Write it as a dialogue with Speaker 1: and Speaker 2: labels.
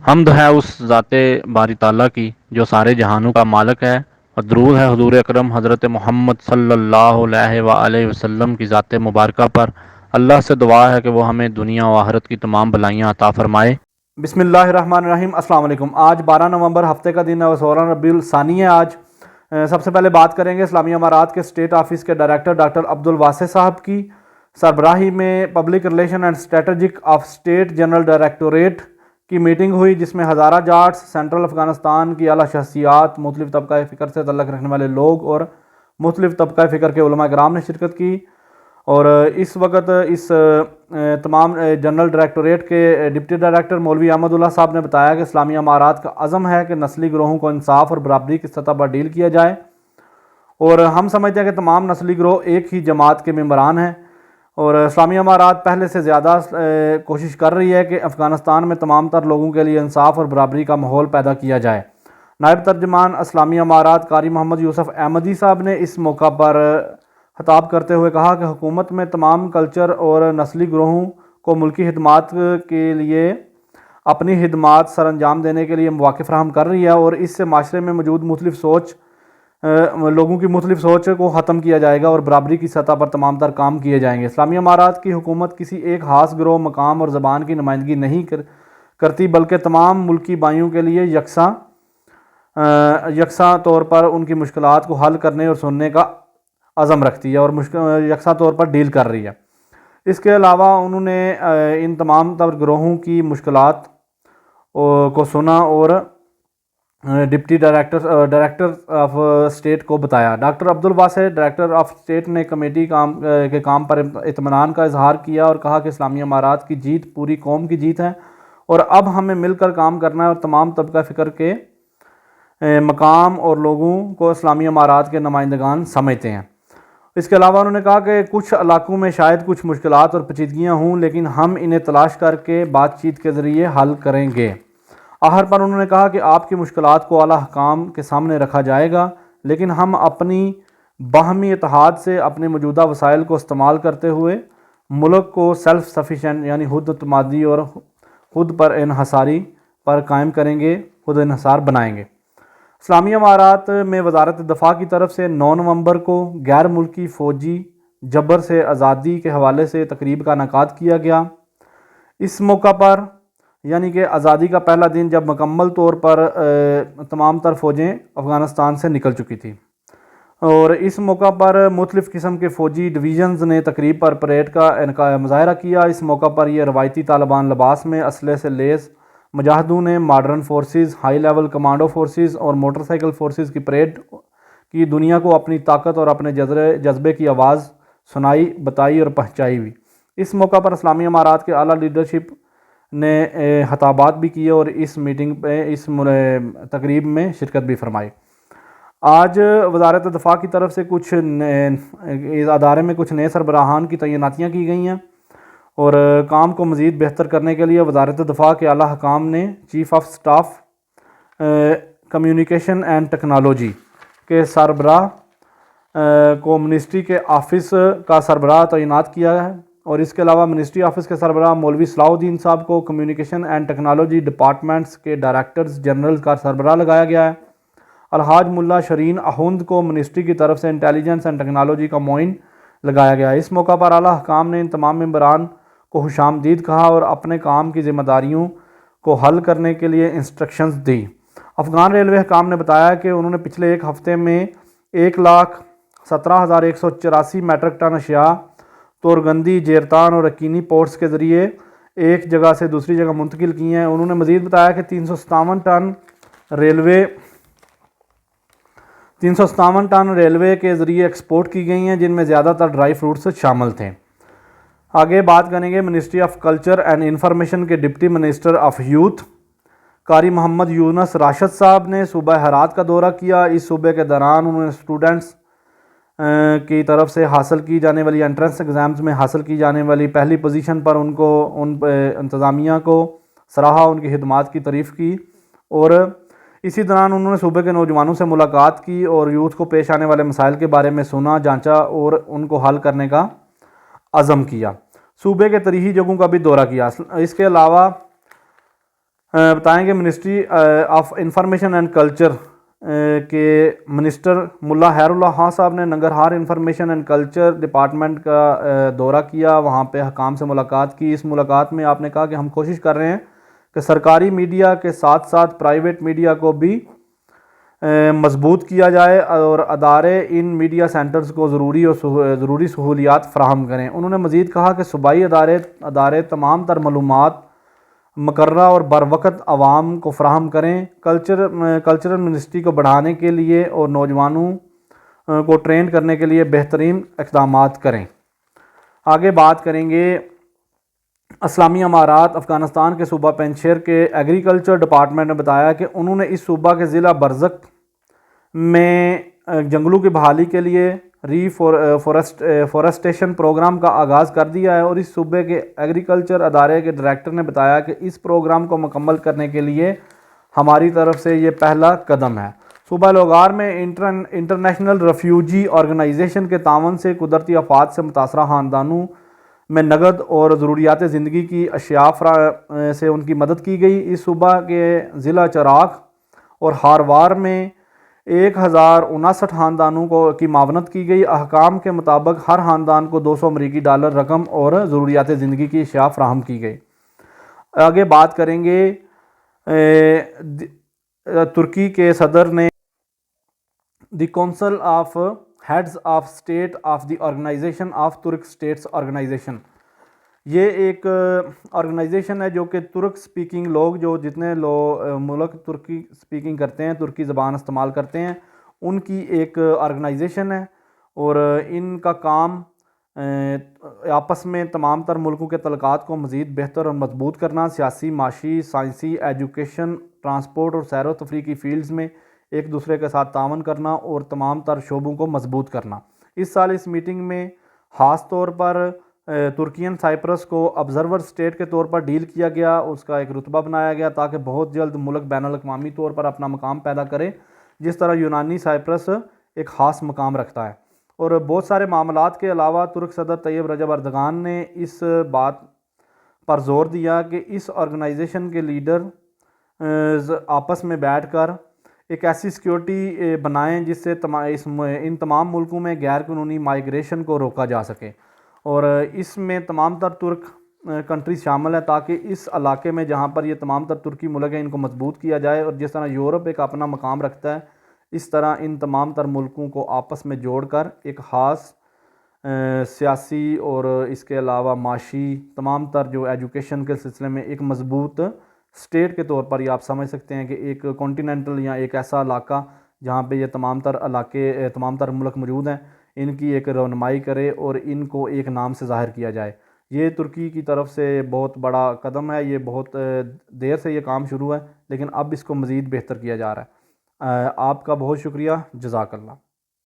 Speaker 1: حمد ہے اس ذات باری تعالیٰ کی جو سارے جہانوں کا مالک ہے، اور درود ہے حضور اکرم حضرت محمد صلی اللہ علیہ وآلہ وسلم کی ذات مبارکہ پر۔ اللہ سے دعا ہے کہ وہ ہمیں دنیا و آخرت کی تمام بلائیاں عطا فرمائے۔
Speaker 2: بسم اللہ الرحمن الرحیم۔ السلام علیکم۔ آج 12 نومبر ہفتے کا دن ہے اور 16 ربیع الثانی ہے۔ آج سب سے پہلے بات کریں گے اسلامی امارات کے اسٹیٹ آفس کے ڈائریکٹر ڈاکٹر عبدالواسع صاحب کی سربراہی میں public relation and strategic of state general directorate کی میٹنگ ہوئی، جس میں ہزارہ جاٹس، سینٹرل افغانستان کی اعلیٰ شخصیات، مختلف طبقہ فکر سے تعلق رکھنے والے لوگ اور مختلف طبقہ فکر کے علماء کرام نے شرکت کی۔ اور اس وقت اس تمام جنرل ڈائریکٹوریٹ کے ڈپٹی ڈائریکٹر مولوی احمد اللہ صاحب نے بتایا کہ اسلامی امارات کا عزم ہے کہ نسلی گروہوں کو انصاف اور برابری کی سطح پر ڈیل کیا جائے، اور ہم سمجھتے ہیں کہ تمام نسلی گروہ ایک ہی جماعت کے ممبران ہیں، اور اسلامی امارات پہلے سے زیادہ کوشش کر رہی ہے کہ افغانستان میں تمام تر لوگوں کے لیے انصاف اور برابری کا ماحول پیدا کیا جائے۔ نائب ترجمان اسلامی امارات قاری محمد یوسف احمدی صاحب نے اس موقع پر خطاب کرتے ہوئے کہا کہ حکومت میں تمام کلچر اور نسلی گروہوں کو ملکی خدمات کے لیے اپنی خدمات سر انجام دینے کے لیے مواقع فراہم کر رہی ہے، اور اس سے معاشرے میں موجود لوگوں کی مختلف سوچ کو ختم کیا جائے گا اور برابری کی سطح پر تمام تر کام کیے جائیں گے۔ اسلامی امارات کی حکومت کسی ایک خاص گروہ، مقام اور زبان کی نمائندگی نہیں کرتی، بلکہ تمام ملکی بھائیوں کے لیے یکساں طور پر ان کی مشکلات کو حل کرنے اور سننے کا عزم رکھتی ہے اور یکساں طور پر ڈیل کر رہی ہے۔ اس کے علاوہ انہوں نے ان تمام تر گروہوں کی مشکلات کو سنا اور ڈپٹی ڈائریکٹر آف اسٹیٹ کو بتایا۔ Doctor Abdul Wasi director of state نے کمیٹی کے کام پر اطمینان کا اظہار کیا اور کہا کہ اسلامی امارات کی جیت پوری قوم کی جیت ہے، اور اب ہمیں مل کر کام کرنا ہے اور تمام طبقہ فکر کے مقام اور لوگوں کو اسلامی امارات کے نمائندگان سمجھتے ہیں۔ اس کے علاوہ انہوں نے کہا کہ کچھ علاقوں میں شاید کچھ مشکلات اور پیچیدگیاں ہوں، لیکن ہم انہیں تلاش کر کے بات چیت کے ذریعے حل کریں گے۔ آخر پر انہوں نے کہا کہ آپ کی مشکلات کو اعلیٰ حکام کے سامنے رکھا جائے گا، لیکن ہم اپنی باہمی اتحاد سے اپنے موجودہ وسائل کو استعمال کرتے ہوئے ملک کو سیلف سفیشینٹ یعنی خود اعتمادی اور خود پر انحصاری پر قائم کریں گے، خود انحصار بنائیں گے۔ اسلامی امارات میں وزارت دفاع کی طرف سے 9 نومبر کو غیر ملکی فوجی جبر سے آزادی کے حوالے سے تقریب کا انعقاد کیا گیا۔ اس موقع پر یعنی کہ آزادی کا پہلا دن جب مکمل طور پر تمام تر فوجیں افغانستان سے نکل چکی تھی، اور اس موقع پر مختلف قسم کے فوجی ڈویژنز نے تقریب پر پریڈ کا مظاہرہ کیا۔ اس موقع پر یہ روایتی طالبان لباس میں اسلحے سے لیس مجاہدوں نے modern forces, high level commando forces اور موٹر سائیکل فورسز کی پریڈ کی دنیا کو اپنی طاقت اور اپنے جذبے کی آواز سنائی، بتائی اور پہنچائی ہوئی۔ اس موقع پر اسلامی امارات کے اعلیٰ لیڈرشپ نے خطابات بھی کیے اور اس تقریب میں شرکت بھی فرمائی۔ آج وزارت دفاع کی طرف سے کچھ ادارے میں کچھ نئے سربراہان کی تعیناتیاں کی گئی ہیں، اور کام کو مزید بہتر کرنے کے لیے وزارت دفاع کے اعلیٰ حکام نے chief of staff communication and technology کے سربراہ کو منسٹری کے آفس کا سربراہ تعینات کیا ہے، اور اس کے علاوہ منسٹری آفس کے سربراہ مولوی صلاح الدین صاحب کو کمیونیکیشن اینڈ ٹیکنالوجی ڈپارٹمنٹس کے ڈائریکٹرز جنرل کا سربراہ لگایا گیا ہے۔ الحاج ملا شرین احمد کو منسٹری کی طرف سے انٹیلیجنس اینڈ ٹیکنالوجی کا معین لگایا گیا ہے۔ اس موقع پر اعلیٰ حکام نے ان تمام ممبران کو خوش آمدید کہا اور اپنے کام کی ذمہ داریوں کو حل کرنے کے لیے انسٹرکشنز دی۔ افغان ریلوے حکام نے بتایا کہ انہوں نے پچھلے ایک ہفتے میں 1,17,184 میٹرک ٹن اشیاء تورگندی، جیرتان اور رکینی پورٹس کے ذریعے ایک جگہ سے دوسری جگہ منتقل کی ہیں۔ انہوں نے مزید بتایا کہ 357 ٹن ریلوے کے ذریعے ایکسپورٹ کی گئی ہیں، جن میں زیادہ تر ڈرائی فروٹس شامل تھے۔ آگے بات کریں گے ministry of culture and information کے ڈپٹی منسٹر آف یوتھ قاری محمد یونس راشد صاحب نے صوبہ ہرات کا دورہ کیا۔ اس صوبے کے دوران انہوں نے اسٹوڈنٹس کی طرف سے حاصل کی جانے والی انٹرنس ایگزامز میں حاصل کی جانے والی پہلی پوزیشن پر ان انتظامیہ کو سراہا، ان کی خدمات کی تعریف کی، اور اسی دوران انہوں نے صوبے کے نوجوانوں سے ملاقات کی اور یوتھ کو پیش آنے والے مسائل کے بارے میں سنا، جانچا اور ان کو حل کرنے کا عزم کیا۔ صوبے کے تاریخی جگہوں کا بھی دورہ کیا۔ اس کے علاوہ بتائیں کہ ministry of information and culture کے منسٹر ملا خیر اللہ خان صاحب نے Nangarhar information and culture department کا دورہ کیا، وہاں پہ حکام سے ملاقات کی۔ اس ملاقات میں آپ نے کہا کہ ہم کوشش کر رہے ہیں کہ سرکاری میڈیا کے ساتھ ساتھ پرائیویٹ میڈیا کو بھی مضبوط کیا جائے اور ادارے ان میڈیا سینٹرز کو ضروری سہولیات فراہم کریں۔ انہوں نے مزید کہا کہ صوبائی ادارے تمام تر معلومات مقررہ اور بروقت عوام کو فراہم کریں، کلچرل منسٹری کو بڑھانے کے لیے اور نوجوانوں کو ٹرین کرنے کے لیے بہترین اقدامات کریں۔ آگے بات کریں گے اسلامی امارات افغانستان کے صوبہ پنجشیر کے ایگریکلچر ڈپارٹمنٹ نے بتایا کہ انہوں نے اس صوبہ کے ضلع برزخ میں جنگلوں کی بحالی کے لیے فورسٹیشن پروگرام کا آغاز کر دیا ہے، اور اس صوبے کے ایگریکلچر ادارے کے ڈائریکٹر نے بتایا کہ اس پروگرام کو مکمل کرنے کے لیے ہماری طرف سے یہ پہلا قدم ہے۔ صوبہ لوگار میں انٹرنیشنل ریفیوجی آرگنائزیشن کے تعاون سے قدرتی آفات سے متاثرہ خاندانوں میں نقد اور ضروریات زندگی کی اشیاء سے ان کی مدد کی گئی۔ اس صوبہ کے ضلع چراغ اور ہاروار میں 1059 خاندانوں کی معاونت کی گئی۔ احکام کے مطابق ہر خاندان کو $200 امریکی رقم اور ضروریات زندگی کی اشیاء فراہم کی گئی۔ آگے بات کریں گے ترکی کے صدر نے the council of heads of state of the organization of Turkic states organization, یہ ایک آرگنائزیشن ہے جو کہ ترک سپیکنگ لوگ جتنے ملک ترکی سپیکنگ کرتے ہیں، ترکی زبان استعمال کرتے ہیں، ان کی ایک آرگنائزیشن ہے، اور ان کا کام آپس میں تمام تر ملکوں کے تعلقات کو مزید بہتر اور مضبوط کرنا، سیاسی، معاشی، سائنسی، ایجوکیشن، ٹرانسپورٹ اور سیر و تفریح کی فیلڈز میں ایک دوسرے کے ساتھ تعاون کرنا اور تمام تر شعبوں کو مضبوط کرنا۔ اس سال اس میٹنگ میں خاص طور پر ترکین سائپرس کو آبزرور اسٹیٹ کے طور پر ڈیل کیا گیا، اس کا ایک رتبہ بنایا گیا تاکہ بہت جلد ملک بین الاقوامی طور پر اپنا مقام پیدا کرے، جس طرح یونانی سائپرس ایک خاص مقام رکھتا ہے۔ اور بہت سارے معاملات کے علاوہ ترک صدر طیب رجب اردگان نے اس بات پر زور دیا کہ اس آرگنائزیشن کے لیڈر آپس میں بیٹھ کر ایک ایسی سیکیورٹی بنائیں جس سے ان تمام ملکوں میں غیر قانونی مائیگریشن کو روکا جا سکے، اور اس میں تمام تر ترک کنٹریز شامل ہیں تاکہ اس علاقے میں جہاں پر یہ تمام تر ترکی ملک ہیں ان کو مضبوط کیا جائے، اور جس طرح یورپ ایک اپنا مقام رکھتا ہے اس طرح ان تمام تر ملکوں کو آپس میں جوڑ کر ایک خاص سیاسی اور اس کے علاوہ معاشی تمام تر جو ایجوکیشن کے سلسلے میں ایک مضبوط اسٹیٹ کے طور پر یہ آپ سمجھ سکتے ہیں کہ ایک کانٹیننٹل یا ایک ایسا علاقہ جہاں پہ یہ تمام تر ملک موجود ہیں، ان کی ایک رہنمائی کرے اور ان کو ایک نام سے ظاہر کیا جائے۔ یہ ترکی کی طرف سے بہت بڑا قدم ہے، یہ بہت دیر سے یہ کام شروع ہے لیکن اب اس کو مزید بہتر کیا جا رہا ہے۔ آپ کا بہت شکریہ، جزاک اللہ۔